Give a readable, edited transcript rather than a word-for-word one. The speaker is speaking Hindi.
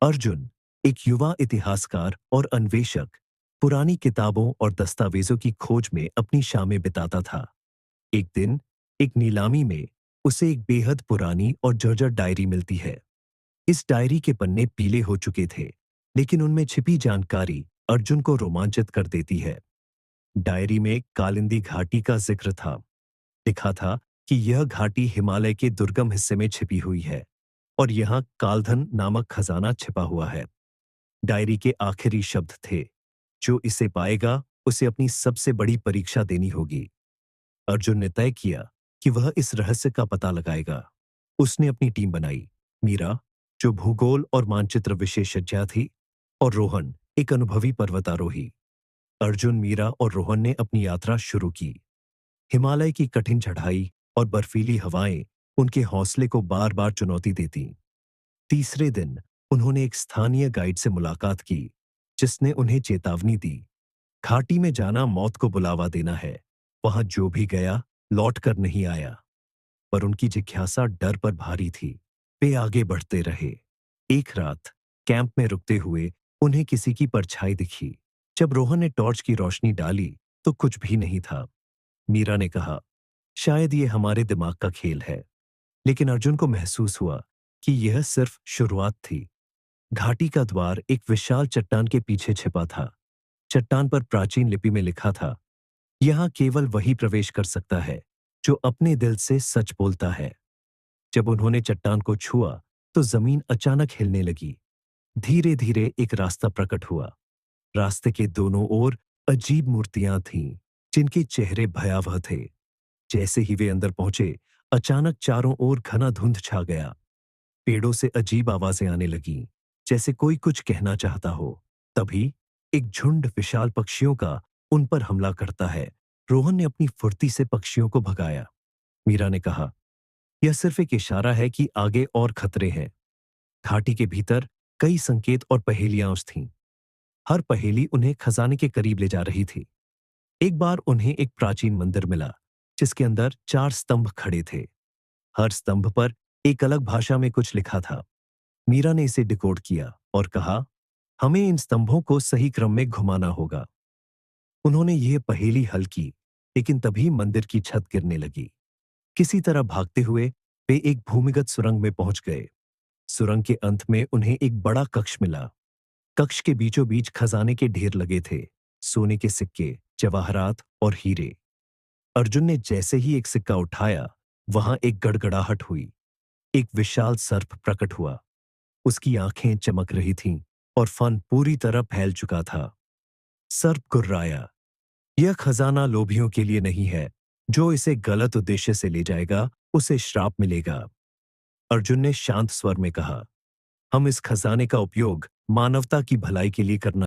अर्जुन, एक युवा इतिहासकार और अन्वेषक, पुरानी किताबों और दस्तावेजों की खोज में अपनी शामें बिताता था। एक दिन एक नीलामी में उसे एक बेहद पुरानी और जर्जर डायरी मिलती है। इस डायरी के पन्ने पीले हो चुके थे, लेकिन उनमें छिपी जानकारी अर्जुन को रोमांचित कर देती है। डायरी में कालिंदी घाटी का जिक्र था। लिखा था कि यह घाटी हिमालय के दुर्गम हिस्से में छिपी हुई है और यहाँ कालधन नामक खजाना छिपा हुआ है। डायरी के आखिरी शब्द थे, जो इसे पाएगा उसे अपनी सबसे बड़ी परीक्षा देनी होगी। अर्जुन ने तय किया कि वह इस रहस्य का पता लगाएगा। उसने अपनी टीम बनाई। मीरा, जो भूगोल और मानचित्र विशेषज्ञ थी, और रोहन, एक अनुभवी पर्वतारोही। अर्जुन, मीरा और रोहन ने अपनी यात्रा शुरू की। हिमालय की कठिन चढ़ाई और बर्फीली हवाएं उनके हौसले को बार बार चुनौती देती। तीसरे दिन उन्होंने एक स्थानीय गाइड से मुलाकात की, जिसने उन्हें चेतावनी दी, घाटी में जाना मौत को बुलावा देना है। वहां जो भी गया लौट कर नहीं आया। पर उनकी जिज्ञासा डर पर भारी थी। वे आगे बढ़ते रहे। एक रात कैंप में रुकते हुए उन्हें किसी की परछाई दिखी। जब रोहन ने टॉर्च की रोशनी डाली तो कुछ भी नहीं था। मीरा ने कहा, शायद ये हमारे दिमाग का खेल है। लेकिन अर्जुन को महसूस हुआ कि यह सिर्फ शुरुआत थी। घाटी का द्वार एक विशाल चट्टान के पीछे छिपा था। चट्टान पर प्राचीन लिपि में लिखा था, यहां केवल वही प्रवेश कर सकता है जो अपने दिल से सच बोलता है। जब उन्होंने चट्टान को छुआ तो जमीन अचानक हिलने लगी। धीरे धीरे एक रास्ता प्रकट हुआ। रास्ते के दोनों ओर अजीब मूर्तियां थीं, जिनके चेहरे भयावह थे। जैसे ही वे अंदर पहुंचे, अचानक चारों ओर घना धुंध छा गया। पेड़ों से अजीब आवाजें आने लगीं, जैसे कोई कुछ कहना चाहता हो। तभी एक झुंड विशाल पक्षियों का उन पर हमला करता है। रोहन ने अपनी फुर्ती से पक्षियों को भगाया। मीरा ने कहा, यह सिर्फ एक इशारा है कि आगे और खतरे हैं। घाटी के भीतर कई संकेत और पहेलियां थीं। हर पहेली उन्हें खजाने के करीब ले जा रही थी। एक बार उन्हें एक प्राचीन मंदिर मिला, जिसके अंदर 4 स्तंभ खड़े थे। हर स्तंभ पर एक अलग भाषा में कुछ लिखा था। मीरा ने इसे डिकोड किया और कहा, हमें इन स्तंभों को सही क्रम में घुमाना होगा। उन्होंने यह पहेली हल की, लेकिन तभी मंदिर की छत गिरने लगी। किसी तरह भागते हुए वे एक भूमिगत सुरंग में पहुंच गए। सुरंग के अंत में उन्हें एक बड़ा कक्ष मिला। कक्ष के बीचों बीच खजाने के ढेर लगे थे, सोने के सिक्के, जवाहरात और हीरे। अर्जुन ने जैसे ही एक सिक्का उठाया, वहां एक गड़गड़ाहट हुई। एक विशाल सर्प प्रकट हुआ। उसकी आंखें चमक रही थीं और फन पूरी तरह फैल चुका था। सर्प गुर्राया, यह खजाना लोभियों के लिए नहीं है। जो इसे गलत उद्देश्य से ले जाएगा, उसे श्राप मिलेगा। अर्जुन ने शांत स्वर में कहा, हम इस खजाने का उपयोग मानवता की भलाई के लिए करना